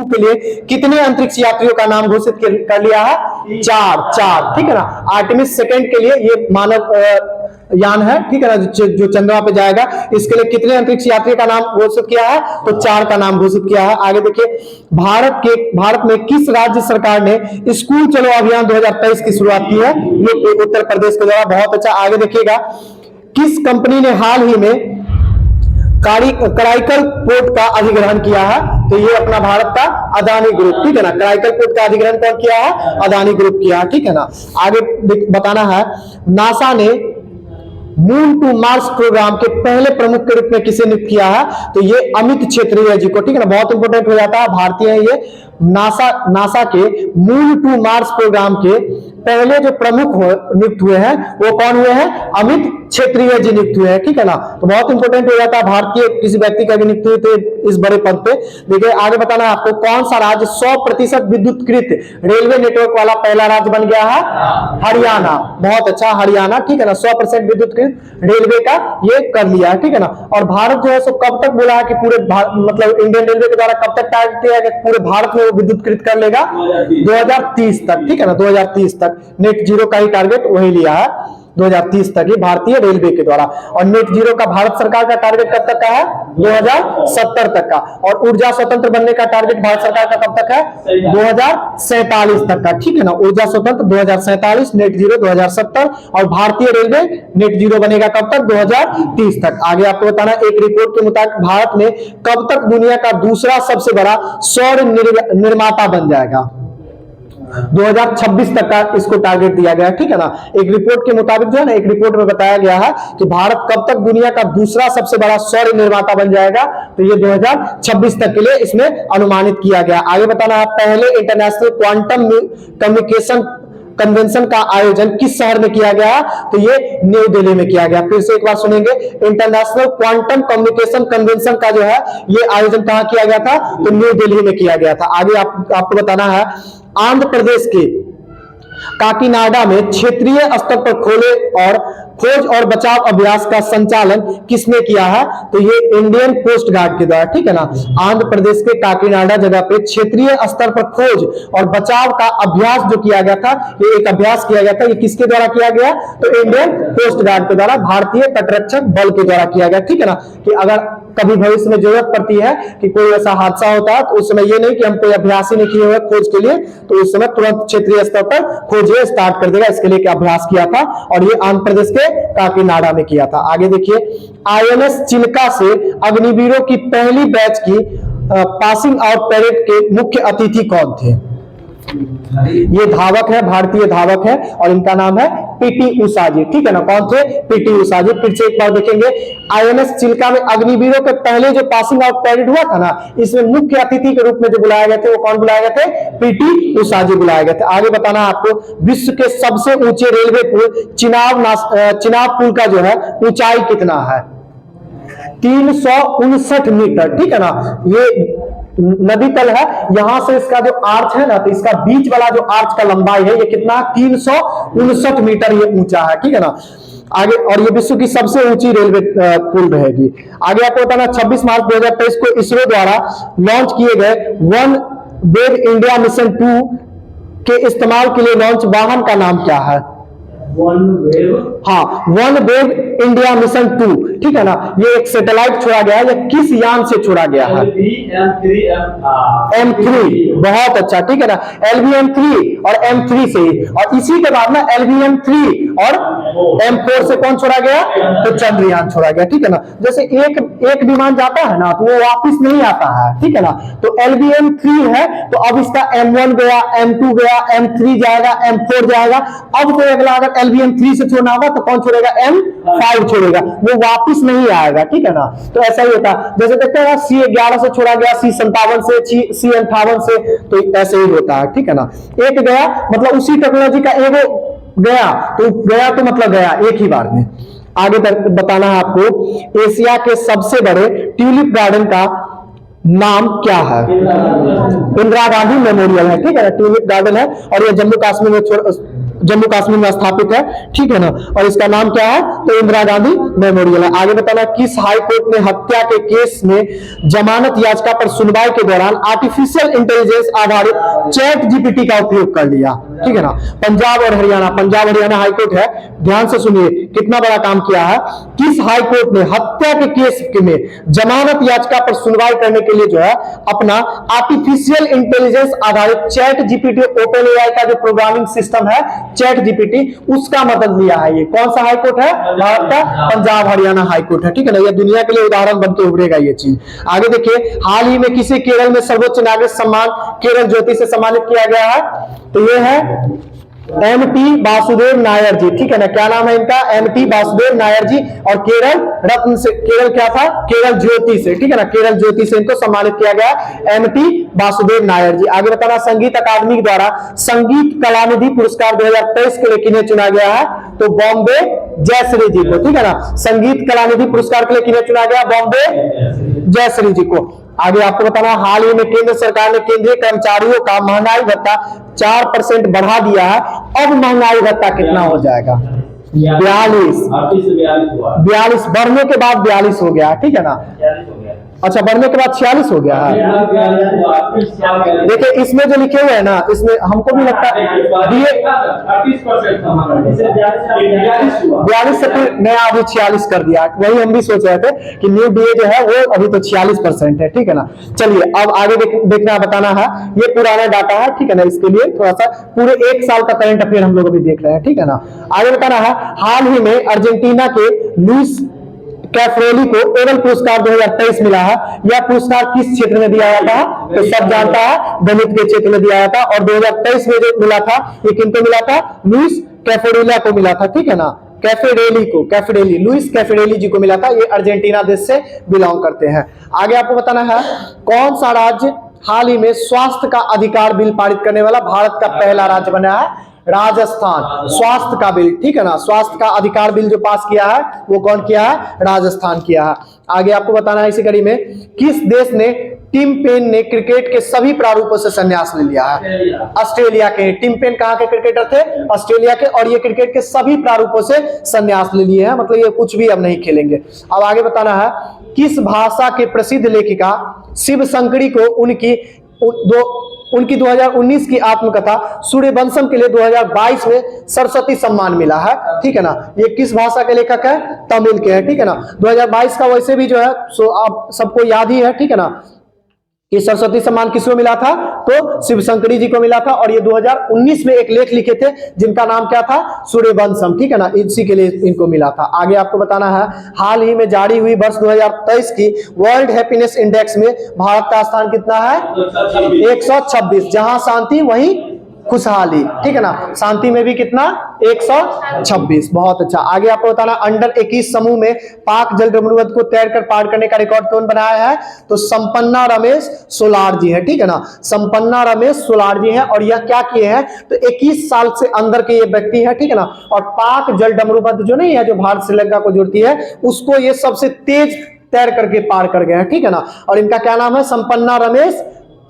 2 के लिए कितने अंतरिक्ष यात्रियों का नाम घोषित कर लिया है? 4, ठीक है ना। आर्टेमिस सेकंड के लिए ये मानव यान है, ठीक है ना, जो चंद्रमा पे जाएगा, इसके लिए कितने अंतरिक्ष यात्री का नाम घोषित किया है? तो 4 का नाम घोषित किया है। आगे देखिए, भारत में किस राज्य सरकार ने स्कूल चलो अभियान 2023 की शुरुआत की है? ये उत्तर प्रदेश के द्वारा। बहुत अच्छा। आगे देखिएगा, किस कंपनी ने हाल ही में कराईकल पोर्ट का अधिग्रहण किया है? तो ये अपना भारत का अदानी ग्रुप, ठीक है ना। कराईकल पोर्ट का अधिग्रहण कौन किया है? अदानी ग्रुप किया है, ठीक है ना। आगे बताना है, नासा ने मून टू मार्स प्रोग्राम के पहले प्रमुख के रूप में किसे नियुक्त किया है? तो ये अमित क्षेत्रीय जी को, ठीक है ना, बहुत इंपोर्टेंट हो जाता है, भारतीय है ये। नासा के मून टू मार्स प्रोग्राम के पहले जो प्रमुख नियुक्त हुए हैं वो कौन हुए हैं? अमित क्षेत्रीय जी नियुक्त हुए हैं, ठीक है ना। तो बहुत इंपोर्टेंट हो जाता है, भारतीय किसी व्यक्ति का भी नियुक्त हुए थे इस बड़े पद पे। देखिए आगे बताना है आपको, कौन सा राज्य 100% विद्युतीकृत रेलवे नेटवर्क वाला पहला राज्य बन गया है? हरियाणा। बहुत अच्छा, हरियाणा, ठीक है ना, 100% विद्युतीकृत रेलवे का ये कर लिया है, ठीक है ना। और भारत जो है सो कब तक बोला है कि पूरे मतलब इंडियन रेलवे के द्वारा कब तक टारगेट किया है कि पूरे भारत में वो विद्युतीकृत कर लेगा? 2030 तक, ठीक है ना, 2030 तक नेट जीरो का ही टारगेट वही लिया है, 2030 तक ही भारतीय रेलवे के द्वारा। और नेट जीरो का भारत सरकार का टारगेट कब तक का है? 2070 तक का। और ऊर्जा स्वतंत्र बनने का टारगेट भारत सरकार का कब तक है? 2047 तक का, ठीक है ना। ऊर्जा स्वतंत्र 2047, नेट जीरो 2070, और भारतीय रेलवे नेट जीरो बनेगा कब तक? 2030 तक। आगे आपको बताना, एक रिपोर्ट के मुताबिक भारत में कब तक दुनिया का दूसरा सबसे बड़ा सौर निर्माता बन जाएगा? 2026 तक का इसको टारगेट दिया गया है, ठीक है ना। एक रिपोर्ट के मुताबिक जो है ना, एक रिपोर्ट में बताया गया है कि भारत कब तक दुनिया का दूसरा सबसे बड़ा सौर निर्माता बन जाएगा? तो ये 2026 तक के लिए इसमें अनुमानित किया गया। आगे बताना है, पहले इंटरनेशनल क्वांटम कम्युनिकेशन कन्वेंशन का आयोजन किस शहर में किया गया? तो ये न्यू दिल्ली में किया गया। फिर से एक बार सुनेंगे, इंटरनेशनल क्वांटम कम्युनिकेशन कन्वेंशन का जो है ये आयोजन कहां किया गया था? तो न्यू दिल्ली में किया गया था। आगे आपको बताना है, आंध्र प्रदेश के काकीनाडा में क्षेत्रीय स्तर पर खोज और बचाव अभ्यास का संचालन किसने किया है? तो ये इंडियन कोस्ट गार्ड के द्वारा, ठीक है ना। आंध्र प्रदेश के काकीनाडा जगह पे क्षेत्रीय स्तर पर खोज और बचाव का अभ्यास जो किया गया था, ये एक अभ्यास किया गया था, ये किसके द्वारा किया गया? तो इंडियन कोस्ट गार्ड के द्वारा, भारतीय तटरक्षक बल के द्वारा किया गया, ठीक है ना। कि अगर कभी भविष्य में जरूरत पड़ती है कि कोई ऐसा हादसा होता है तो उस समय ये नहीं कि हम कोई अभ्यास ही नहीं किए हुए खोज के लिए, तो उस समय तुरंत क्षेत्रीय स्तर पर खोज स्टार्ट कर देगा, इसके लिए अभ्यास किया था। और ये आंध्र प्रदेश के काकीनाडा में किया था। आगे देखिए, आईएनएस चिल्का से अग्निवीरों की पहली बैच की पासिंग आउट परेड के मुख्य अतिथि कौन थे? ये धावक है, भारतीय धावक है, और इनका नाम है पीटी उषा जी, ठीक है ना। कौन थे? पीटी उषा जी। फिर से एक बार देखेंगे, आईएनएस चिल्का में अग्निवीरों के पहले जो पासिंग आउट परेड हुआ था ना, इसमें मुख्य अतिथि के रूप में जो बुलाए गए थे वो कौन बुलाए गए थे? पीटी उषा जी बुलाए गए थे। आगे बताना आपको, विश्व के सबसे ऊंचे रेलवे पुल चिनाब पुल का जो है ऊंचाई कितना है? 359 मीटर, ठीक है ना। ये नदी तल है, यहां से इसका जो आर्च है ना, तो इसका बीच वाला जो आर्च का लंबाई है ये कितना? 359 मीटर ये ऊंचा है, ठीक है ना। आगे, और ये विश्व की सबसे ऊंची रेलवे पुल रहेगी। आगे आपको बताना, 26 मार्च 2023 को इसरो द्वारा लॉन्च किए गए वन वेब इंडिया मिशन 2 के इस्तेमाल के लिए लॉन्च वाहन का नाम क्या है? वन वेब इंडिया मिशन 2, ठीक है ना। ये एक सैटेलाइट छोड़ा गया है, ये किस यान से छोड़ा गया है? M3। बहुत अच्छा, ठीक है ना। LVM3 और M3 से ही, और इसी के बाद ना LVM3 और M4 से कौन छोड़ा गया? तो चंद्रयान छोड़ा गया, ठीक है ना। जैसे एक विमान जाता है ना तो वो वापस नहीं आता है, ठीक है ना। तो LVM3 है, तो अब इसका M1 गया, M2 गया, M3 जाएगा, M4 जाएगा। अब कोई अगला अगर LVM3 से छोड़ना होगा तो कौन छोड़ेगा? M5 छोड़ेगा, वो वापस नहीं आएगा, ठीक है ना। तो ऐसा ही होता है, जैसे देखते हैं C11 से छोड़ा गया, C57 से, C58 से, तो ऐसे ही होता है, ठीक है ना। एक गया मतलब उसी टेक्नोलॉजी का एगो गया तो मतलब गया एक ही बार में। आगे बताना है आपको, एशिया के सबसे बड़े ट्यूलिप गार्डन का नाम क्या है? इंदिरा गांधी मेमोरियल है, ठीक है ना। ट्यूलिप गार्डन है, और ये जम्मू कश्मीर में जम्मू कश्मीर में स्थापित है, ठीक है ना। और इसका नाम क्या है, तो इंदिरा गांधी मेमोरियल है। आगे बताना, किस हाई कोर्ट ने हत्या के केस में जमानत याचिका पर सुनवाई के दौरान आर्टिफिशियल इंटेलिजेंस आधारित चैट जीपीटी का उपयोग कर लिया, ठीक है ना। पंजाब और हरियाणा, पंजाब हरियाणा हाई कोर्ट है, ध्यान से सुनिए कितना बड़ा काम किया है। किस हाई कोर्ट ने हत्या के केस में जमानत याचिका पर सुनवाई करने के लिए जो है अपना आर्टिफिशियल इंटेलिजेंस आधारित चैट जीपीटी, ओपन एआई का जो प्रोग्रामिंग सिस्टम है चैट जीपीटी, उसका मदद लिया है। ये कौन सा हाई कोर्ट है, भारत का पंजाब हरियाणा हाई कोर्ट है, ठीक है ना। ये दुनिया के लिए उदाहरण बनकर उभरेगा ये चीज। आगे देखिए, हाल ही में किसे केरल में सर्वोच्च नागरिक सम्मान केरल ज्योति से सम्मानित किया गया है, तो ये है एमटी वासुदेव नायर जी, ठीक है ना। क्या नाम है इनका, एमटी वासुदेव नायर जी। और केरल रत्न से, केरल क्या था, केरल ज्योति से, ठीक है ना, केरल ज्योति से इनको सम्मानित किया गया, एमटी वासुदेव नायर जी। आगे बताना, संगीत अकादमी द्वारा संगीत कलानिधि पुरस्कार 2023 के लिए किन्हें चुना गया है, तो बॉम्बे जयश्री जी को, ठीक है ना। संगीत कलानिधि पुरस्कार के लिए किन्हें चुना गया, बॉम्बे जयश्री जी को। आगे आपको बताना, हाल ही में केंद्र सरकार ने केंद्रीय कर्मचारियों का महंगाई भत्ता 4% बढ़ा दिया है। अब महंगाई भत्ता कितना हो जाएगा, 42 बढ़ने के बाद 42 हो गया, ठीक है ना। अच्छा, बढ़ने के बाद 46 हो गया है। देखिए इसमें जो लिखे हुए हैं ना, इसमें हमको भी लगता है 42 से फिर नया अभी 46 कर दिया। वही हम भी सोच रहे थे कि न्यू डीए जो है वो अभी तो 46% है, ठीक है ना। चलिए अब आगे देखना बताना है, ये पुराना डाटा है, ठीक है ना। इसके लिए थोड़ा सा पूरे 1 साल का करंट अफेयर हम लोग अभी देख रहे हैं, ठीक है ना। आगे बताना है, हाल ही में अर्जेंटीना के लुइस कैफरेली को नोबेल पुरस्कार 2023 मिला है। यह पुरस्कार किस क्षेत्र में दिया जाता है, तो सब जानता है, गणित के क्षेत्र में दिया जाता है। और 2023 में जो मिला था, ये किनको मिला था, लुइस कैफरेली को मिला था, ठीक है ना। कैफरेली को, कैफरेली, लुइस कैफरेली जी को मिला था। ये अर्जेंटीना देश से बिलोंग करते हैं। आगे आपको बताना है, कौन सा राज्य हाल ही में स्वास्थ्य का अधिकार बिल पारित करने वाला भारत का पहला राज्य बना है, राजस्थान। स्वास्थ्य का बिल, ठीक है ना, स्वास्थ्य का अधिकार बिल जो पास किया है वो कौन किया है, राजस्थान किया है। आगे आपको बताना है इसी कड़ी में, किस देश ने टिम पेन ने क्रिकेट के सभी प्रारूपों से संन्यास ले लिया है, ऑस्ट्रेलिया के। टिम पेन कहां के क्रिकेटर थे, ऑस्ट्रेलिया के, और ये क्रिकेट के सभी प्रारूपों से संन्यास ले लिए हैं, मतलब ये कुछ भी अब नहीं खेलेंगे। अब आगे बताना है, किस भाषा के प्रसिद्ध लेखिका शिव शंकरी को उनकी 2019 की आत्मकथा सूर्यवंशम के लिए 2022 में सरस्वती सम्मान मिला है, ठीक है ना। ये किस भाषा के लेखक है, तमिल के हैं, ठीक है ना। 2022 का वैसे भी जो है सो आप सबको याद ही है, ठीक है ना। ये सरस्वती सम्मान किसको मिला था, तो शिव शंकरी जी को मिला था। और ये 2019 में एक लेख लिखे थे जिनका नाम क्या था, सूर्यवंशम, ठीक है ना, इसी के लिए इनको मिला था। आगे आपको बताना है, हाल ही में जारी हुई वर्ष 2023 की वर्ल्ड हैप्पीनेस इंडेक्स में भारत का स्थान कितना है, 126। जहां शांति वहीं खुशहाली, ठीक है ना। शांति में भी कितना, 126, बहुत अच्छा। आगे आपको बताना, अंडर 21 समूह में पाक जल डमरूवत को तैरकर पार करने का रिकॉर्ड कौन बनाया है, तो संपन्ना रमेश सोलार जी है, ठीक है ना। संपन्ना रमेश सोलार जी है। और यह क्या किए हैं, तो 21 साल से अंदर के ये व्यक्ति है, ठीक है ना। और पाक जल डमरूवत जो नहीं है, जो भारत श्रीलंका को जोड़ती है, उसको ये सबसे तेज तैर करके पार कर गए हैं, ठीक है ना। और इनका क्या नाम है, संपन्ना रमेश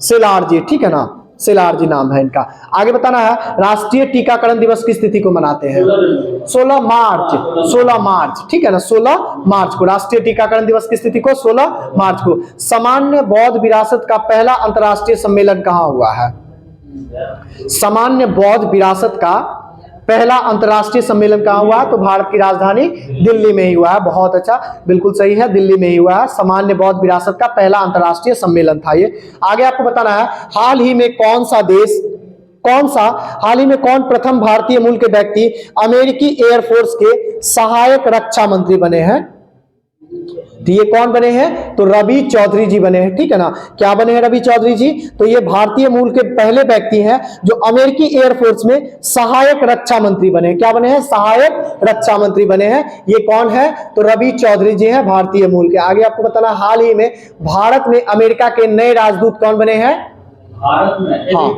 सोलार जी, ठीक है ना, सेलार जी नाम है इनका। आगे बताना है, राष्ट्रीय टीकाकरण दिवस किस तिथि को मनाते हैं, 16 मार्च, ठीक है ना। 16 मार्च को राष्ट्रीय टीकाकरण दिवस किस तिथि को, 16 मार्च को। सामान्य बौद्ध विरासत का पहला अंतरराष्ट्रीय सम्मेलन कहां हुआ है, सामान्य बौद्ध विरासत का पहला अंतरराष्ट्रीय सम्मेलन कहां हुआ है, तो भारत की राजधानी दिल्ली में ही हुआ है। बहुत अच्छा, बिल्कुल सही है, दिल्ली में ही हुआ है। सामान्य बौद्ध विरासत का पहला अंतरराष्ट्रीय सम्मेलन था ये। आगे आपको बताना है, हाल ही में कौन प्रथम भारतीय मूल के व्यक्ति अमेरिकी एयरफोर्स के सहायक रक्षा मंत्री बने हैं, तो ये कौन बने हैं, तो रवि चौधरी जी बने हैं, ठीक है ना। क्या बने हैं रवि चौधरी जी, तो ये भारतीय मूल के पहले व्यक्ति हैं जो अमेरिकी एयरफोर्स में सहायक रक्षा मंत्री बने हैं। क्या बने हैं, सहायक रक्षा मंत्री बने हैं। ये कौन है, तो रवि चौधरी जी हैं, भारतीय मूल के। आगे आपको बताना, हाल ही में भारत में अमेरिका के नए राजदूत कौन बने हैं, भारत में, हाँ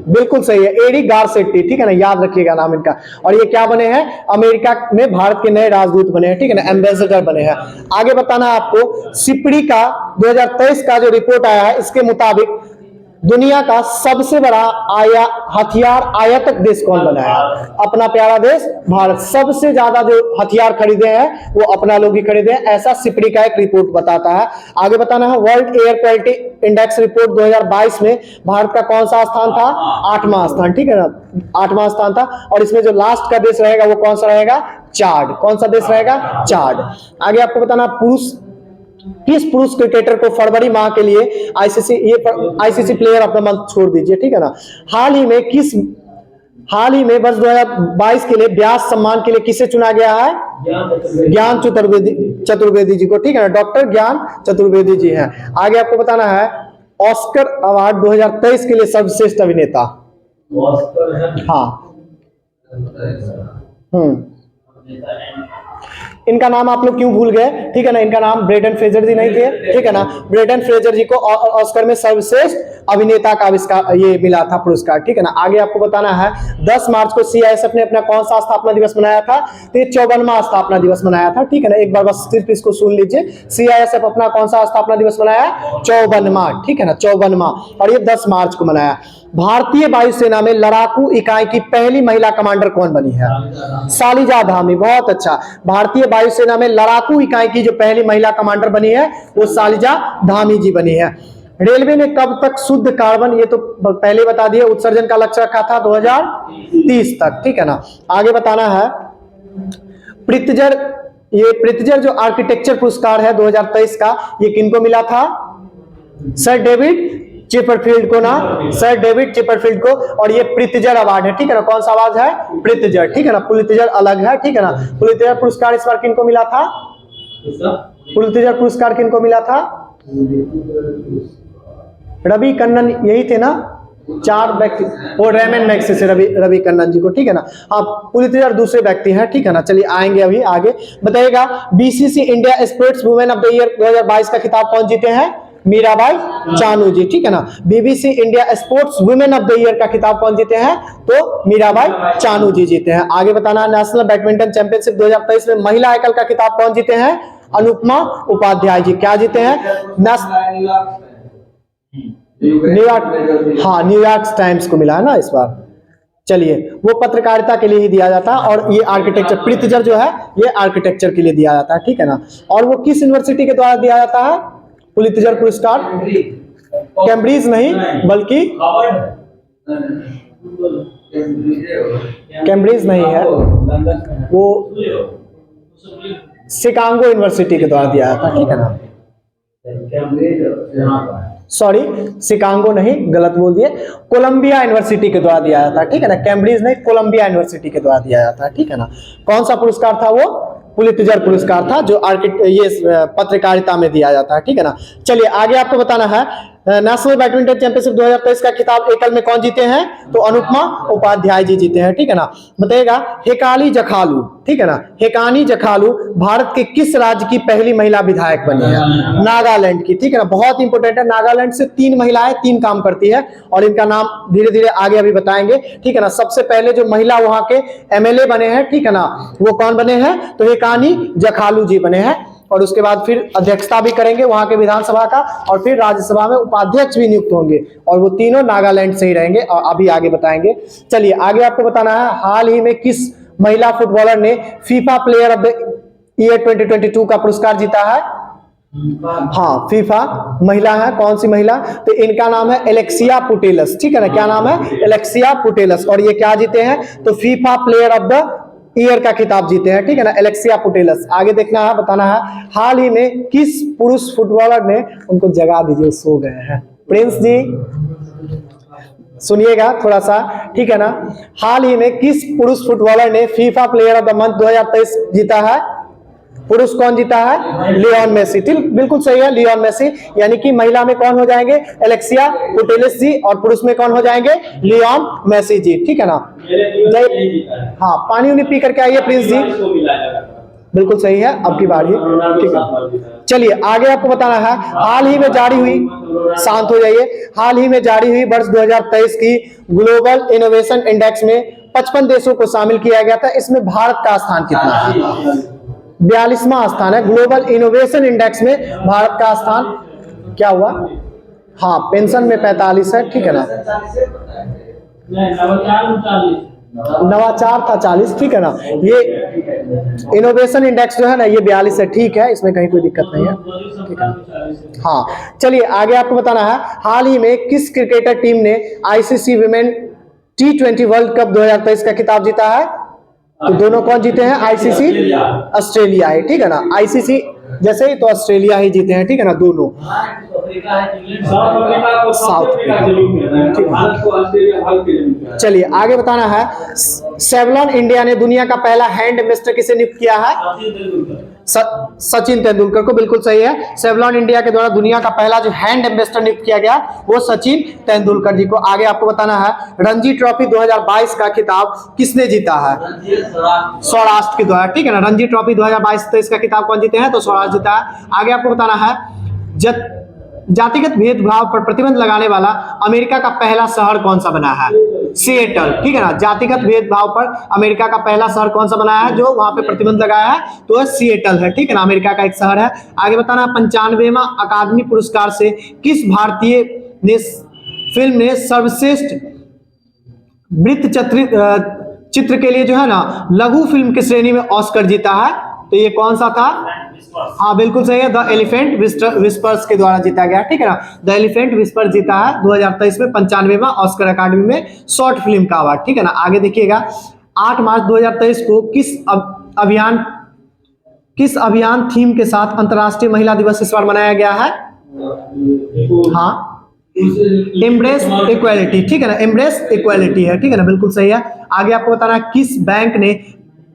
बिल्कुल सही है, एडी गारसेट्टी, ठीक है ना, याद रखिएगा नाम इनका। और ये क्या बने हैं, अमेरिका में भारत के नए राजदूत बने हैं, ठीक है ना, एम्बेसडर बने हैं। आगे बताना है आपको, सिपड़ी का 2023 का जो रिपोर्ट आया है, इसके मुताबिक दुनिया का सबसे बड़ा हथियार आयातक देश कौन बना है? अपना प्यारा देश भारत। सबसे ज्यादा जो हथियार खरीदे हैं वो अपना लोग ही खरीदे हैं, ऐसा सिपरी का एक रिपोर्ट बताता है। आगे बताना है, world air quality index report 2022 में भारत का कौन सा स्थान था? 8वां स्थान, ठीक है ना, 8वां स्थान था। और इसमें जो लास्ट का देश रहेगा वो कौन सा रहेगा? चाड। कौन सा देश रहेगा? चाड। आगे आपको बताना, किस पुरुष क्रिकेटर को फरवरी माह के लिए ICC player of the month छोड़ दीजिए, ठीक है ना। हाल ही में वर्ष 2022 के लिए व्यास सम्मान के लिए किसे चुना गया है? ज्ञान चतुर्वेदी जी को, ठीक है ना, डॉक्टर ज्ञान चतुर्वेदी जी हैं। आगे आपको बताना है, ऑस्कर अवार्ड 2023 के लिए सर्वश्रेष्ठ अभिनेता। हाँ, इनका नाम आप लोग क्यों भूल गए? ठीक है ना, इनका नाम ब्रेंडन फ्रेजर जी नहीं थे, ठीक है ना। ब्रेंडन फ्रेजर जी को ऑस्कर में सर्वश्रेष्ठ अभिनेता का आविष्कार ये मिला था पुरस्कार, ठीक है ना। आगे आपको बताना है, 10 मार्च को सीआईएसएफ ने अपना कौन सा स्थापना दिवस मनाया था? तो ये 54वां स्थापना दिवस मनाया था, ठीक है ना। एक बार बस सिर्फ इसको सुन लीजिए, सीआईएसएफ अपना कौन सा स्थापना दिवस मनाया? 54वां, ठीक है ना, 54वां, और ये 10 मार्च को मनाया। भारतीय वायुसेना में लड़ाकू इकाई की पहली महिला कमांडर कौन बनी है? शालिजा धामी। बहुत अच्छा। भारतीय वायुसेना में लड़ाकू इकाई की जो पहली महिला कमांडर बनी है वो शालिजा धामी जी बनी है। रेलवे ने कब तक शुद्ध कार्बन, ये तो पहले बता दिए, उत्सर्जन का लक्ष्य रखा था 2030 तक, ठीक है ना। आगे बताना है, प्रित्जर जो आर्किटेक्चर पुरस्कार है 2023 का, ये किनको मिला था? सर डेविड चिपरफील्ड को ना, सर डेविड चिपरफील्ड को। और ये प्रित्जर अवार्ड है, ठीक है ना। कौन सा अवार्ड है? प्रित्जर, ठीक है ना। पुलित्जर अलग है, ठीक है ना। पुलित्जर पुरस्कार इस बार किनको मिला था? पुलित्जर पुरस्कार किनको मिला था? रवि कन्नन, यही थे ना 4 व्यक्ति, वो रेमन मैग्सेसे से रवि कन्नन जी को, ठीक है ना। हाँ, पुलित्जर दूसरे व्यक्ति हैं, ठीक है ना। चलिए आएंगे अभी आगे। बताइएगा, BCC India sports women of the year 2022 का खिताब कौन जीते हैं? मीराबाई चानू जी, ठीक है ना। BBC India sports women of the year का खिताब कौन जीते हैं? तो मीराबाई चानू जी जीते हैं। आगे बताना, नेशनल बैडमिंटन चैंपियनशिप 2023 में महिला एकल का खिताब कौन जीते हैं? अनुपमा उपाध्याय जी। क्या जीते हैं? न्यूयॉर्क, हाँ, न्यूयॉर्क टाइम्स को मिला है ना इस बार। चलिए, वो पत्रकारिता के लिए ही दिया जाता है, और ये आर्किटेक्चर, प्रित्जर जो है ये आर्किटेक्चर के लिए दिया जाता है, ठीक है ना। और वो किस यूनिवर्सिटी के द्वारा दिया जाता है पुलित्जर पुरस्कार? कैम्ब्रिज नहीं, बल्कि कैम्ब्रिज नहीं है, वो शिकागो यूनिवर्सिटी के द्वारा दिया जाता है, ठीक है ना। सॉरी, शिकागो नहीं, गलत बोल दिए, कोलंबिया यूनिवर्सिटी के द्वारा दिया जाता है, ठीक है ना। कैम्ब्रिज नहीं, कोलंबिया यूनिवर्सिटी के द्वारा दिया जाता है, ठीक है ना। कौन सा पुरस्कार था वो? पुलित्जर पुरस्कार था, जो ये पत्रकारिता में दिया जाता है, ठीक है ना। चलिए आगे आपको बताना है, नेशनल बैडमिंटन चैंपियनशिप 2023 का खिताब एकल में कौन जीते हैं? तो अनुपमा उपाध्याय जी जीते हैं, ठीक है ना। बताइएगा, हेकाली जखालू, ठीक है ना, हेकानी जखालू भारत के किस राज्य की पहली महिला विधायक बनी है? नागालैंड की, ठीक है ना। बहुत इंपॉर्टेंट है, नागालैंड से 3 महिलाएं 3 काम करती है, और इनका नाम धीरे धीरे आगे अभी बताएंगे, ठीक है ना। सबसे पहले जो महिला वहां के एमएलए बने हैं, ठीक है ना, वो कौन बने हैं? तो हेकानी जखालू जी बने हैं। और उसके बाद फिर अध्यक्षता भी करेंगे वहां के विधानसभा का, और फिर राज्यसभा में उपाध्यक्ष भी नियुक्त होंगे, और वो तीनों नागालैंड से ही रहेंगे, और अभी आगे बताएंगे। चलिए आगे आपको बताना है, हाल ही में किस महिला फुटबॉलर ने FIFA player of the year 2022 का पुरस्कार जीता है? हाँ, फीफा महिला है। कौन सी महिला? तो इनका नाम है एलेक्सिया पुटेलस, ठीक है ना। क्या नाम है? Alexia Putellas. और ये क्या जीते हैं? तो FIFA player of the year का खिताब जीते हैं, ठीक है ना, एलेक्सिया पुटेलस। आगे देखना है, बताना है, हाल ही में किस पुरुष फुटबॉलर ने, उनको जगा दीजिए, सो गए हैं, प्रिंस जी सुनिएगा थोड़ा सा, ठीक है ना। हाल ही में किस पुरुष फुटबॉलर ने FIFA player of the month 2023 जीता है? पुरुष कौन जीता है? Lionel Messi. बिल्कुल सही है, लियोन मेसी। यानी कि महिला में कौन हो जाएंगे? एलेक्सिया पुटेलस जी, और पुरुष में कौन हो जाएंगे? लियोन मेसी जी, ठीक है ना। हाँ, पानी उन्हें पी करके आइए प्रिंस जी। बिल्कुल सही है, अब की बारी, ठीक है। चलिए आगे आपको बताना है, हाल ही में जारी हुई, शांत हो जाइए, हाल ही में जारी हुई वर्ष 2023 की ग्लोबल इनोवेशन इंडेक्स में 55 देशों को शामिल किया गया था। इसमें भारत का स्थान कितना है? 42वां स्थान है। ग्लोबल इनोवेशन इंडेक्स में भारत का स्थान क्या हुआ? हाँ पेंशन में 45 है, ठीक है ना, नवाचार था 40, ठीक है ना। ये इनोवेशन इंडेक्स जो है ना ये 42 है, ठीक है, इसमें कहीं कोई दिक्कत नहीं है, ठीक है। हाँ चलिए आगे आपको बताना है, हाल ही में किस क्रिकेटर टीम ने ICC women T20 world cup 2023 का खिताब जीता है? तो दोनों कौन जीते हैं? आईसीसी, ऑस्ट्रेलिया है, ठीक है ना, आईसीसी जैसे ही तो ऑस्ट्रेलिया ही जीते हैं, ठीक है ना, दोनों साउथ अफ्रीका। चलिए आगे बताना है, सेवलॉन इंडिया ने दुनिया का पहला हैंड एम्बेसडर किसे नियुक्त किया है? सचिन तेंदुलकर को, बिल्कुल सही है। सेवलॉन इंडिया के द्वारा दुनिया का पहला जो हैंड एम्बेसडर नियुक्त किया गया वो सचिन तेंदुलकर जी को। आगे आपको बताना है, रणजी ट्रॉफी 2022 का खिताब किसने जीता है? सौराष्ट्र के द्वारा, ठीक है ना, रणजी ट्रॉफी 2022-23 का खिताब कौन जीते हैं? तो सौराष्ट्र जीता है। आगे आपको बताना है, जातिगत भेदभाव पर प्रतिबंध लगाने वाला अमेरिका का पहला शहर कौन सा बना है? सिएटल, ठीक है ना, जातिगत भेदभाव पर अमेरिका का पहला शहर कौन सा बनाया है जो वहां पे प्रतिबंध लगाया है? तो सिएटल है, ठीक है ना, अमेरिका का एक शहर है। आगे बताना, 95वां अकादमी पुरस्कार से किस भारतीय ने फिल्म ने सर्वश्रेष्ठ वृत्त चित्र के लिए जो है ना लघु फिल्म की श्रेणी में ऑस्कर जीता है? तो ये कौन सा था? हाँ बिल्कुल सही है, द एलिफेंट विस्पर्स के द्वारा जीता गया, ठीक है ना, द एलिफेंट विस्पर्स जीता है 2023 में 95वां ऑस्कर अकादमी में शॉर्ट फिल्म का अवार्ड, ठीक है ना। आगे देखिएगा, 8 मार्च 2023 को किस अभियान थीम के साथ अंतर्राष्ट्रीय महिला दिवस इस बार मनाया गया है? हाँ एम्ब्रेस इक्वालिटी, ठीक है ना, एम्ब्रेस इक्वालिटी है, ठीक है ना, बिल्कुल सही है। आगे आपको बताना, किस बैंक ने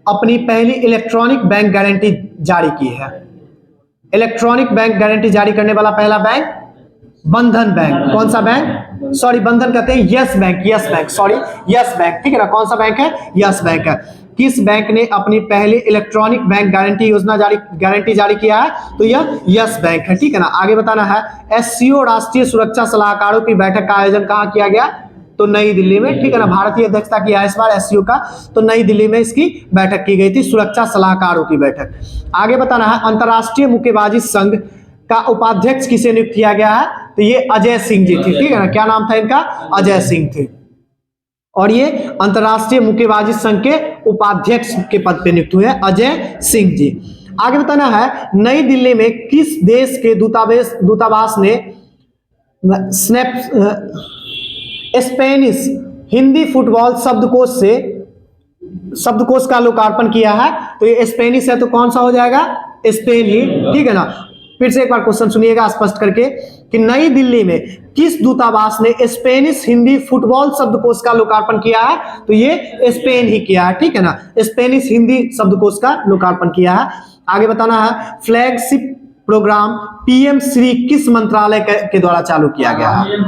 अपनी पहली इलेक्ट्रॉनिक बैंक गारंटी जारी की है? इलेक्ट्रॉनिक बैंक गारंटी जारी करने वाला पहला बैंक बंधन बैंक। कौन सा बैंक? सॉरी बंधन कहते हैं yes bank, yes bank, sorry yes bank, ठीक है ना, कौन सा बैंक है? यस बैंक है। किस बैंक ने अपनी पहली इलेक्ट्रॉनिक बैंक गारंटी जारी किया है? तो यह यस बैंक है, ठीक है ना। आगे बताना है, एससीओ राष्ट्रीय सुरक्षा सलाहकारों की बैठक का आयोजन कहाँ किया गया? तो नई दिल्ली में, ठीक है ना, भारतीय अध्यक्षता किया है इस बार एससीओ का, तो नई दिल्ली में इसकी बैठक की गई थी, सुरक्षा सलाहकारों की बैठक। आगे बताना है, अंतरराष्ट्रीय मुक्केबाजी संघ का उपाध्यक्ष किसे नियुक्त किया गया है? तो ये अजय सिंह जी थे, ठीक है ना, क्या नाम था इनका? अजय सिंह थे, और ये अंतरराष्ट्रीय मुक्केबाजी संघ के उपाध्यक्ष के पद पे नियुक्त हुए अजय सिंह जी। आगे बताना है, नई दिल्ली में किस देश के दूतावास ने स्पेनिश हिंदी फुटबॉल शब्दकोश का लोकार्पण किया है? तो ये स्पेनिश है, तो कौन सा हो जाएगा? स्पेन ही, ठीक है ना। फिर से एक बार क्वेश्चन सुनिएगा स्पष्ट करके, कि नई दिल्ली में किस दूतावास ने स्पेनिश हिंदी फुटबॉल शब्दकोश का लोकार्पण किया है? तो ये स्पेन ही किया है, ठीक है ना, स्पेनिश हिंदी शब्दकोश का लोकार्पण किया है। आगे बताना है, फ्लैगशिप प्रोग्राम पीएम श्री किस मंत्रालय के द्वारा चालू किया गया है?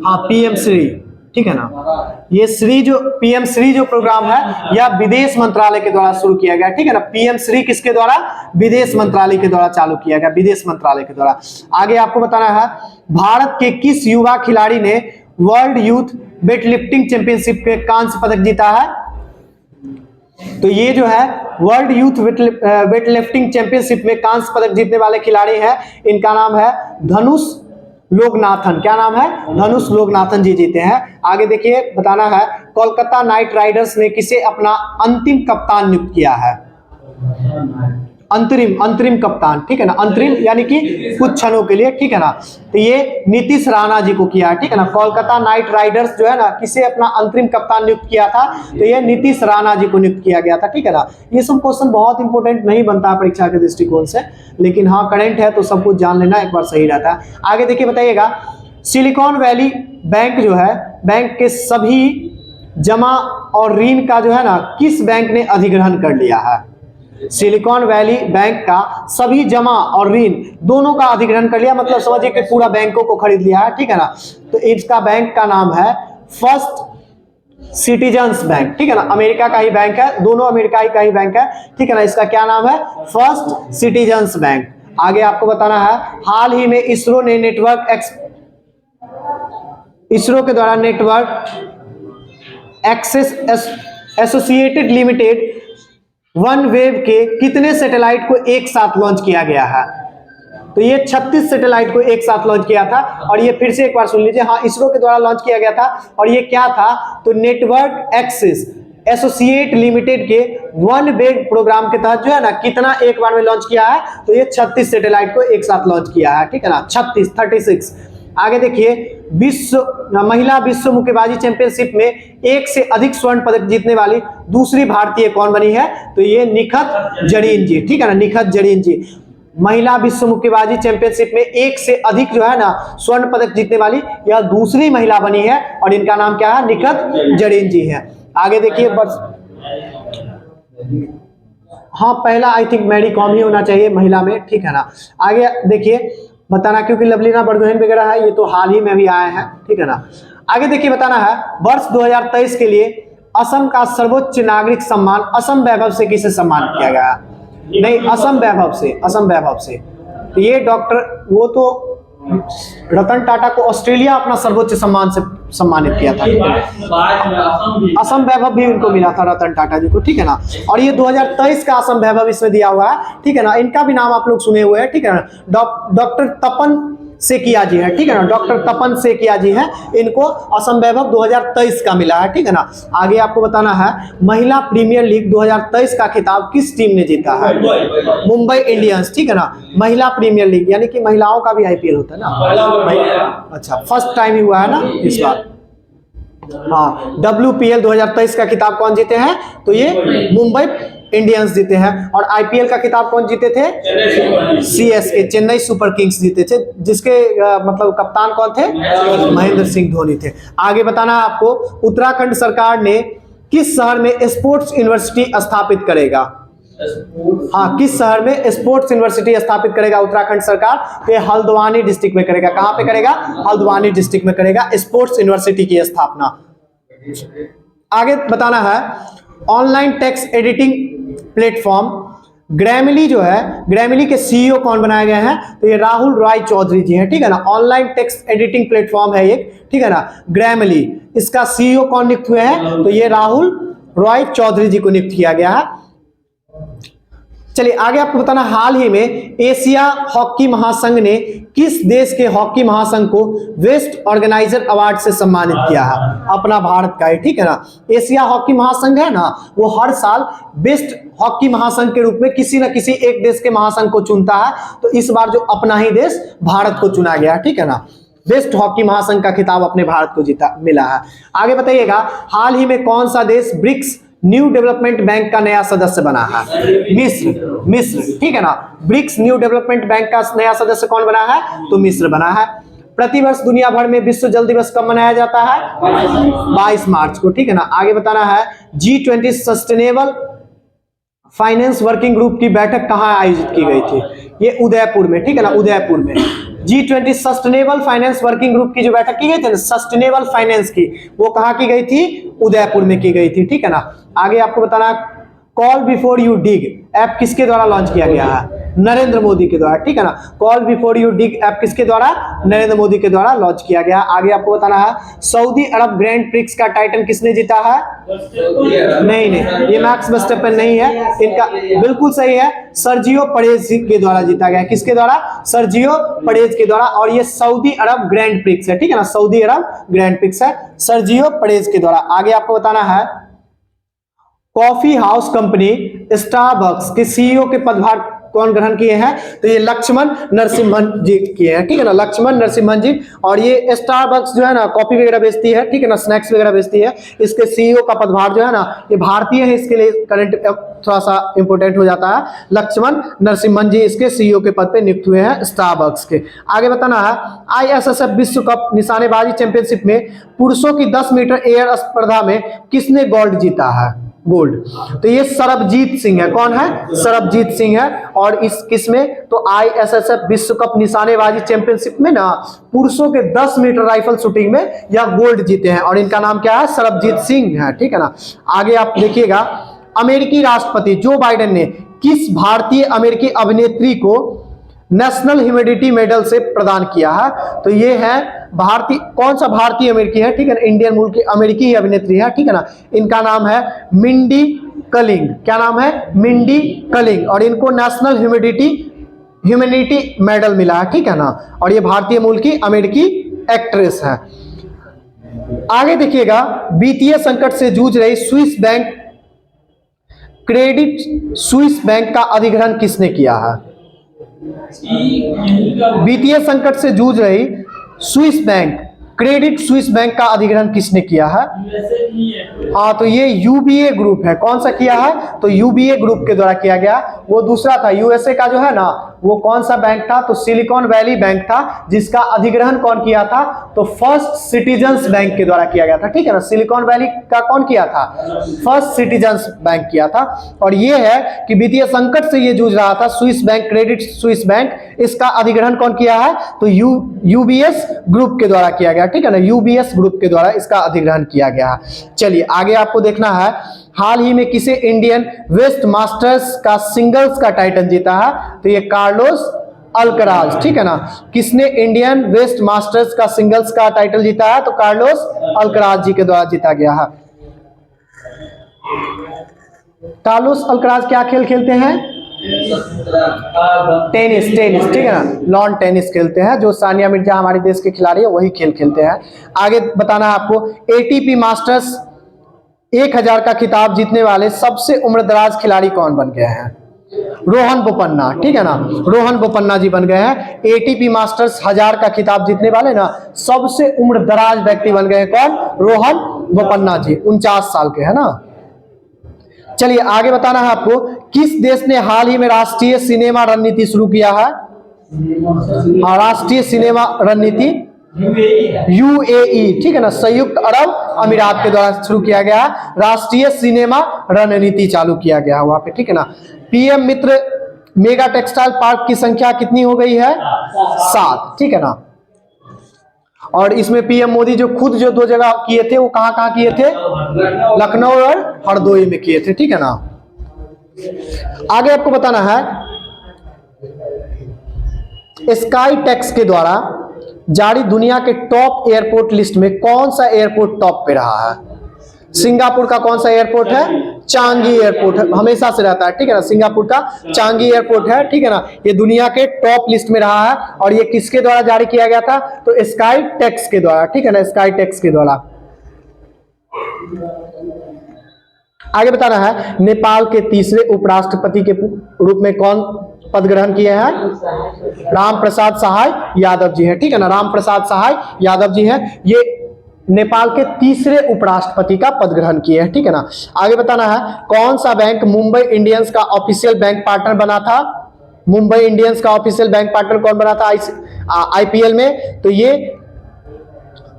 हाँ पीएम श्री, ठीक है ना, ये श्री जो पीएम श्री जो प्रोग्राम है यह विदेश मंत्रालय के द्वारा शुरू किया गया, ठीक है ना। पीएम श्री किसके द्वारा? विदेश मंत्रालय के द्वारा चालू किया गया, विदेश मंत्रालय के द्वारा। आगे आपको बताना है, भारत के किस युवा खिलाड़ी ने वर्ल्ड यूथ वेटलिफ्टिंग चैंपियनशिप के कांस्य पदक जीता है? तो ये जो है वर्ल्ड यूथ वेटलिफ्टिंग चैंपियनशिप में कांस्य पदक जीतने वाले खिलाड़ी हैं, इनका नाम है धनुष लोकनाथन। क्या नाम है? धनुष लोकनाथन जी जीते हैं। आगे देखिए, बताना है, कोलकाता नाइट राइडर्स ने किसे अपना अंतिम कप्तान नियुक्त किया है? अंतरिम कप्तान, ठीक है ना, अंतरिम यानी कि कुछ क्षणों के लिए, ठीक है ना, तो ये नीतीश राणा जी को किया है, ठीक है ना। कोलकाता नाइट राइडर्स जो है ना किसे अपना अंतरिम कप्तान नियुक्त किया था? तो ये नीतीश राणा जी को नियुक्त किया गया था, ठीक है ना। ये सब क्वेश्चन बहुत इंपॉर्टेंट नहीं बनता है परीक्षा के दृष्टिकोण से, लेकिन हाँ करंट है तो सब कुछ जान लेना एक बार सही रहता है। आगे देखिए, बताइएगा, सिलिकॉन वैली बैंक जो है, बैंक के सभी जमा और ऋण का जो है ना किस बैंक ने अधिग्रहण कर लिया है? सिलिकॉन वैली बैंक का सभी जमा और ऋण दोनों का अधिग्रहण कर लिया, मतलब समझिए कि पूरा बैंकों को खरीद लिया है, ठीक है ना। तो इसका बैंक का नाम है फर्स्ट सिटीजन्स बैंक, ठीक है ना, अमेरिका का ही बैंक है, दोनों अमेरिका का ही बैंक है, ठीक है ना। इसका क्या नाम है? First citizens bank. आगे आपको बताना है, हाल ही में इसरो के द्वारा network access associated limited OneWeb के कितने सैटेलाइट को एक साथ लॉन्च किया गया है? तो तो ये 36 सैटेलाइट को एक साथ लॉन्च किया था। और ये फिर से एक बार सुन लीजिए, हाँ इसरो के द्वारा लॉन्च किया गया था। और ये क्या था, तो नेटवर्क एक्सेस एसोसिएट लिमिटेड के वन वेब प्रोग्राम के तहत जो है ना कितना एक बार में लॉन्च किया है, तो ये 36 सैटेलाइट को एक साथ लॉन्च किया है, ठीक है ना, 36। आगे देखिए, महिला विश्व मुक्केबाजी चैंपियनशिप में एक से अधिक स्वर्ण पदक जीतने वाली दूसरी भारतीय कौन बनी है, तो ये निखत जरीन जी, ठीक है ना, निखत जरीन जी। महिला विश्व मुक्केबाजी चैंपियनशिप में एक से अधिक जो है ना स्वर्ण पदक जीतने वाली यह दूसरी महिला बनी है और इनका नाम क्या है, निखत जरीन जी है। आगे देखिए, हाँ पहला आई थिंक मैरी कॉम ही होना चाहिए महिला में, ठीक है ना। आगे देखिए बताना, क्योंकि लवलीना बरगोहेन वगैरह है ये तो हाल ही में भी आए हैं, ठीक है ना। आगे देखिए बताना है, वर्ष 2023 के लिए असम का सर्वोच्च नागरिक सम्मान असम वैभव से किसे सम्मानित किया गया? नहीं, असम वैभव से, असम वैभव से। तो ये डॉक्टर, वो तो रतन टाटा को ऑस्ट्रेलिया अपना सर्वोच्च सम्मान से सम्मानित किया था, असम वैभव भी उनको मिला था रतन टाटा जी को, ठीक है ना। और ये 2023 का असम वैभव इसमें दिया हुआ है, ठीक है ना। इनका भी नाम आप लोग सुने हुए हैं, ठीक है ना, डॉक्टर तपन सेकिया जी है, ठीक है ना, डॉक्टर तपन सेकिया जी हैं, इनको असम वैभव 2023 का मिला है, ठीक है ना। आगे आपको बताना है, महिला प्रीमियर लीग 2023 का खिताब किस टीम ने जीता है? मुंबई इंडियंस, ठीक है ना। महिला प्रीमियर लीग यानी कि महिलाओं का भी आईपीएल होता है ना, अच्छा फर्स्ट टाइम ही हुआ है ना इस बार। हाँ, WPL 2023 का खिताब कौन जीते हैं, तो ये मुंबई इंडियंस जीते हैं। और आईपीएल का खिताब कौन जीते थे? CSK, चेन्नई सुपर किंग्स जीते थे, जिसके मतलब कप्तान कौन थे? महेंद्र सिंह धोनी थे। आगे बताना है आपको, उत्तराखंड सरकार ने किस शहर में स्पोर्ट्स यूनिवर्सिटी स्थापित करेगा? हाँ, किस शहर में स्पोर्ट्स यूनिवर्सिटी स्थापित करेगा उत्तराखंड सरकार? तो हल्द्वानी डिस्ट्रिक्ट में करेगा। कहां पे करेगा? हल्द्वानी डिस्ट्रिक्ट में करेगा स्पोर्ट्स यूनिवर्सिटी की स्थापना। आगे बताना है, ऑनलाइन टेक्स्ट एडिटिंग प्लेटफॉर्म ग्रैमली जो है, ग्रैमली के सीईओ कौन बनाए गए हैं? तो ये राहुल रॉय चौधरी जी हैं, ठीक है ना। ऑनलाइन टेक्स्ट एडिटिंग प्लेटफॉर्म है एक, ठीक है ना, ग्रैमली। इसका सीईओ कौन नियुक्त हुए हैं? तो ये राहुल रॉय चौधरी जी को नियुक्त किया गया है। चलिए आगे आपको बताना, हाल ही में एशिया हॉकी महासंघ ने किस देश के हॉकी महासंघ को बेस्ट ऑर्गेनाइजर अवार्ड से सम्मानित किया है? अपना भारत का है, ठीक है ना। एशिया हॉकी महासंघ है ना, वो हर साल बेस्ट हॉकी महासंघ के रूप में किसी न किसी एक देश के महासंघ को चुनता है। तो इस बार जो अपना ही देश भारत को चुना गया, ठीक है ना। बेस्ट हॉकी महासंघ का खिताब अपने भारत को मिला है। आगे बताइएगा, हाल ही में कौन सा देश ब्रिक्स न्यू डेवलपमेंट बैंक का नया सदस्य बना है? मिस्र, ठीक है ना। ब्रिक्स न्यू डेवलपमेंट बैंक का नया सदस्य कौन बना है? तो मिस्र बना है। प्रतिवर्ष दुनिया भर में विश्व जल दिवस कब मनाया जाता है? 22 मार्च को, ठीक है ना। आगे बताना है, G20 sustainable finance working group की बैठक कहां आयोजित की गई थी? ये उदयपुर में, ठीक है ना, उदयपुर में। G20 sustainable finance working group की जो बैठक की गई थी ना, सस्टेनेबल फाइनेंस की, वो कहां की गई थी? उदयपुर में की गई थी, ठीक है ना। आगे आपको बताना, call before you dig app किसके द्वारा लॉन्च किया गया है? नरेंद्र मोदी के द्वारा, ठीक है ना। Call before you dig app किसके द्वारा? नरेंद्र मोदी के द्वारा लॉन्च किया गया। आगे आपको बताना है, सऊदी अरब ग्रैंड प्रिक्स का टाइटल किसने जीता है? नहीं, ये मैक्स वर्स्टैपेन नहीं है, इनका बिल्कुल सही है, सर्जियो परेज के द्वारा जीता गया। किसके द्वारा? सर्जियो परेज के द्वारा। और ये सऊदी अरब ग्रैंड प्रिक्स है, ठीक है ना, सऊदी अरब ग्रैंड प्रिक्स है सर्जियो परेज के द्वारा। आगे आपको बताना है, कॉफी हाउस कंपनी स्टारबक्स के सीईओ के पदभार कौन ग्रहण किए हैं? तो ये लक्ष्मण नरसिम्हन जी किए हैं, ठीक है ना, लक्ष्मण नरसिम्हन जी। और ये स्टारबक्स जो है ना कॉफी वगैरह बेचती है, ठीक है ना, स्नैक्स वगैरह बेचती है। इसके सीईओ का पदभार जो है ना ये भारतीय है, इसके लिए करंट थोड़ा सा इंपोर्टेंट हो जाता है। लक्ष्मण नरसिम्हन जी इसके सीईओ के पद पे नियुक्त हुए हैं स्टारबक्स के। आगे बताना है, ISSF विश्व कप निशानेबाजी चैंपियनशिप में पुरुषों की 10 मीटर एयर स्पर्धा में किसने गोल्ड जीता है? गोल्ड, तो ये सरबजीत सिंह है। कौन है? सरबजीत सिंह है। और इस किसमें? तो ISSF विश्व कप निशानेबाजी चैंपियनशिप में ना पुरुषों के 10 मीटर राइफल शूटिंग में यह गोल्ड जीते हैं और इनका नाम क्या है? सरबजीत सिंह है, ठीक है ना। आगे आप देखिएगा, अमेरिकी राष्ट्रपति जो बाइडेन ने किस भारतीय अमेरिकी अभिनेत्री को नेशनल ह्यूमैनिटी मेडल से प्रदान किया है? तो ये है भारतीय, कौन सा भारतीय अमेरिकी है? ठीक है ना, इंडियन मूल की अमेरिकी ही अभिनेत्री है, ठीक है ना। इनका नाम है मिंडी कलिंग। क्या नाम है? मिंडी कलिंग। और इनको नेशनल ह्यूमैनिटी ह्यूमैनिटी मेडल मिला है, ठीक है ना। और ये भारतीय मूल की अमेरिकी एक्ट्रेस है। आगे देखिएगा, वित्तीय संकट से जूझ रही Swiss bank Credit Suisse bank का अधिग्रहण किसने किया है? वित्तीय संकट से जूझ रही Swiss bank Credit Suisse bank का अधिग्रहण किसने किया है? हाँ, तो ये यूबीए ग्रुप है। कौन सा किया है? तो यूबीए ग्रुप के द्वारा किया गया। वो दूसरा था यूएसए का जो है ना, वो कौन सा बैंक था? तो सिलिकॉन वैली बैंक था, जिसका अधिग्रहण कौन किया था? तो फर्स्ट सिटीजन्स बैंक के द्वारा किया गया था, ठीक है ना। सिलिकॉन वैली का कौन किया था? फर्स्ट सिटीजन्स बैंक किया था। और ये है कि वित्तीय संकट से ये जूझ रहा था Swiss bank Credit Suisse bank, इसका अधिग्रहण कौन किया है? तो यूबीएस ग्रुप के द्वारा किया गया, ठीक है ना। यूबीएस ग्रुप के द्वारा इसका अधिग्रहण किया गया। चलिए आगे आपको देखना है, हाल ही में किसे इंडियन वेस्ट मास्टर्स का सिंगल्स का टाइटल जीता है? तो ये कार्लोस अल्कराज, ठीक है ना। किसने इंडियन वेस्ट मास्टर्स का सिंगल्स का टाइटल जीता है? तो कार्लोस अल्कराज जी के द्वारा जीता गया है। कार्लोस अल्कराज क्या खेल खेलते हैं? टेनिस, ठीक है ना, लॉन टेनिस खेलते हैं। जो सानिया मिर्जा हमारे देश के खिलाड़ी है वही खेल खेलते हैं। आगे बताना है आपको, एटीपी मास्टर्स 1000 का खिताब जीतने वाले सबसे उम्रदराज खिलाड़ी कौन बन गए हैं? रोहन बोपन्ना, ठीक है ना। रोहन बोपन्ना जी बन गए हैं एटीपी मास्टर्स 1000 का खिताब जीतने वाले ना सबसे उम्रदराज व्यक्ति बन गए। कौन? रोहन बोपन्ना जी, 49 साल के है ना। चलिए आगे बताना है आपको, किस देश ने हाल ही में राष्ट्रीय सिनेमा रणनीति शुरू किया है? राष्ट्रीय सिनेमा रणनीति यूएई, ठीक है ना, संयुक्त अरब अमीरात के द्वारा शुरू किया गया। राष्ट्रीय सिनेमा रणनीति चालू किया गया वहां पे, ठीक है ना। पीएम मित्र मेगा टेक्सटाइल पार्क की संख्या कितनी हो गई है? 7, ठीक है ना। और इसमें पीएम मोदी जो खुद जो 2 जगह किए थे, वो कहां कहां किए थे? लखनऊ और हरदोई में किए थे, ठीक है ना। आगे आपको बताना है, स्काई टैक्स के द्वारा जारी दुनिया के टॉप एयरपोर्ट लिस्ट में कौन सा एयरपोर्ट टॉप पे रहा है? सिंगापुर का कौन सा एयरपोर्ट है? चांगी एयरपोर्ट है, हमेशा से रहता है, ठीक है ना। सिंगापुर का चांगी एयरपोर्ट है, ठीक है ना। ये दुनिया के टॉप लिस्ट में रहा है। और ये किसके द्वारा जारी किया गया था? तो स्काई टैक्स के द्वारा, ठीक है ना, स्काई टैक्स के द्वारा। आगे बताना है, नेपाल के तीसरे उपराष्ट्रपति के रूप में कौन पद ग्रहण किए हैं? राम प्रसाद सहाय यादव जी हैं, ठीक है ना। राम प्रसाद सहाय यादव जी हैं, ये नेपाल के तीसरे उपराष्ट्रपति का पद ग्रहण किए हैं, ठीक है ना। आगे बताना है, कौन सा बैंक मुंबई इंडियंस का ऑफिशियल बैंक पार्टनर बना था? मुंबई इंडियंस का ऑफिशियल बैंक पार्टनर कौन बना था आईपीएल में? तो ये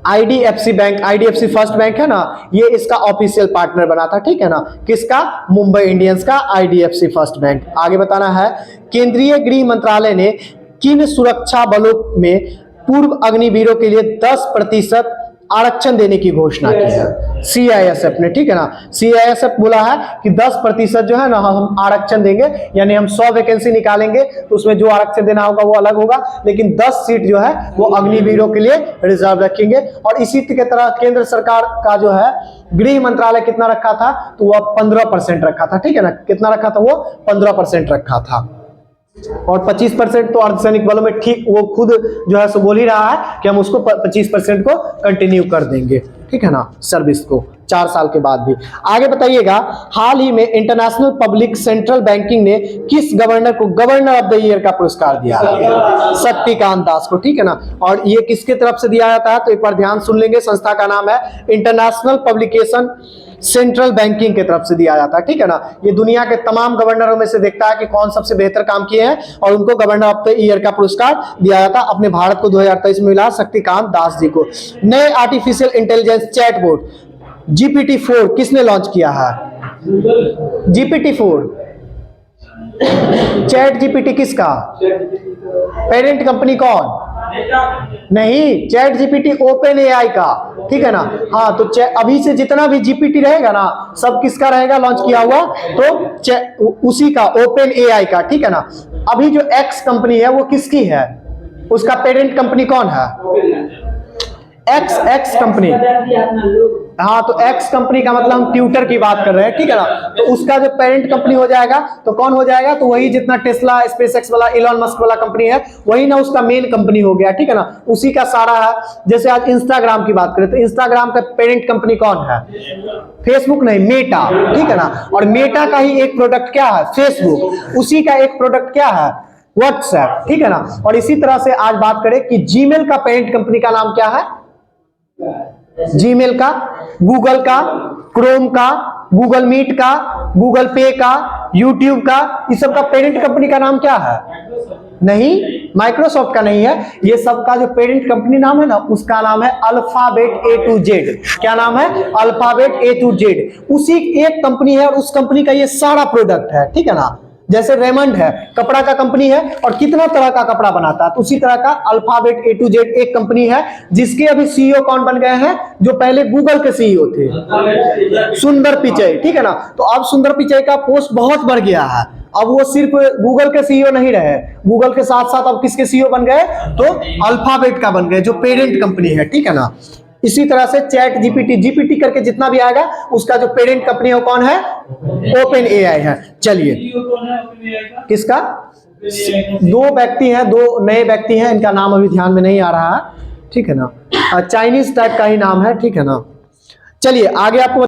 IDFC bank, IDFC first bank है ना, ये इसका ऑफिशियल पार्टनर बना था, ठीक है ना। किसका? मुंबई इंडियंस का आईडीएफसी फर्स्ट बैंक। आगे बताना है, केंद्रीय गृह मंत्रालय ने किन सुरक्षा बलों में पूर्व अग्निवीरों के लिए 10% आरक्षण देने की घोषणा की है? सीआईएसएफ ने, ठीक है ना। सीआईएसएफ बोला है कि 10% जो है ना हम आरक्षण देंगे, यानी हम 100 वैकेंसी निकालेंगे तो उसमें जो आरक्षण देना होगा वो अलग होगा, लेकिन 10 सीट जो है वो अग्निवीरों के लिए रिजर्व रखेंगे। और इसी की तरह केंद्र सरकार का जो है गृह मंत्रालय कितना रखा था? तो वह 15% रखा था, ठीक है ना। कितना रखा था? वो 15% रखा था। और 25% तो अर्धसैनिक बलों में, ठीक, वो खुद जो है सो बोल ही रहा है कि हम उसको 25% को कंटिन्यू कर देंगे, ठीक है ना, सर्विस को 4 साल के बाद भी। आगे बताइएगा, हाल ही में इंटरनेशनल पब्लिक सेंट्रल बैंकिंग ने किस गवर्नर को गवर्नर ऑफ द ईयर का पुरस्कार दिया? शक्तिकांत दास को, ठीक है ना। और ये किसके तरफ से दिया जाता है? तो एक बार ध्यान सुन लेंगे, संस्था का नाम है इंटरनेशनल पब्लिकेशन सेंट्रल बैंकिंग की तरफ से दिया जाता है, ठीक है ना। ये दुनिया के तमाम गवर्नरों में से देखता है कि कौन सबसे बेहतर काम किए हैं और उनको गवर्नर ऑफ द ईयर का पुरस्कार दिया जाता है। अपने भारत को 2023 में मिला शक्तिकांत दास जी को। नए आर्टिफिशियल इंटेलिजेंस चैटबॉट GPT-4 किसने लॉन्च किया है? GPT-4 चैट जीपीटी किसका? पेरेंट कंपनी कौन? नहीं, चैट जीपीटी ओपन एआई का, ठीक है ना। हाँ, तो अभी से जितना भी जीपीटी रहेगा ना सब किसका रहेगा लॉन्च किया हुआ? तो उसी का, ओपन एआई का, ठीक है ना। अभी जो एक्स कंपनी है वो किसकी है? उसका पेरेंट कंपनी कौन है? X company. हाँ, तो एक्स कंपनी का मतलब हम ट्विटर की बात कर रहे हैं, ठीक है ना। तो उसका जो पेरेंट कंपनी हो जाएगा तो कौन हो जाएगा, तो वही जितना टेस्ला, स्पेसएक्स वाला, इलॉन मस्क वाला कंपनी है, वही ना उसका मेन कंपनी हो गया, ठीक है ना। उसी का सारा है। जैसे आज इंस्टाग्राम की बात करें तो इंस्टाग्राम का पेरेंट कंपनी कौन है, फेसबुक नहीं, मेटा, ठीक है ना। और मेटा का ही एक प्रोडक्ट क्या है, फेसबुक। उसी का एक प्रोडक्ट क्या है, व्हाट्सएप, ठीक है ना। और इसी तरह से आज बात करें कि जीमेल का पेरेंट कंपनी का नाम क्या है, जीमेल का, गूगल का, क्रोम का, गूगल मीट का, गूगल पे का, यूट्यूब का, इस सब का पेरेंट कंपनी का नाम क्या है, नहीं, माइक्रोसॉफ्ट का नहीं है। ये सब का जो पेरेंट कंपनी नाम है ना, उसका नाम है अल्फाबेट ए टू जेड। क्या नाम है, अल्फाबेट ए टू जेड। उसी एक कंपनी है और उस कंपनी का ये सारा प्रोडक्ट है, ठीक है ना। जैसे रेमंड है, कपड़ा का कंपनी है और कितना तरह का कपड़ा बनाता है, तो उसी तरह का अल्फाबेट ए टू जेड एक कंपनी है, जिसके अभी सीईओ कौन बन गए हैं, जो पहले गूगल के सीईओ थे, सुंदर पिचई, ठीक है ना। तो अब सुंदर पिचई का पोस्ट बहुत बढ़ गया है। अब वो सिर्फ गूगल के सीईओ नहीं रहे, गूगल के साथ साथ अब किसके सीईओ बन गए, तो अल्फाबेट का बन गए, जो पेरेंट कंपनी है, ठीक है ना। इसी तरह से चैट जीपीटी, जीपीटी करके जितना भी आएगा उसका जो पेरेंट कंपनी है वो कौन है, ओपन एआई है। चलिए, किसका, दो व्यक्ति हैं, दो नए व्यक्ति हैं, इनका नाम अभी ध्यान में नहीं आ रहा है, ठीक है ना। चाइनीज टाइप का ही नाम है, ठीक है ना। चलिए आगे आपको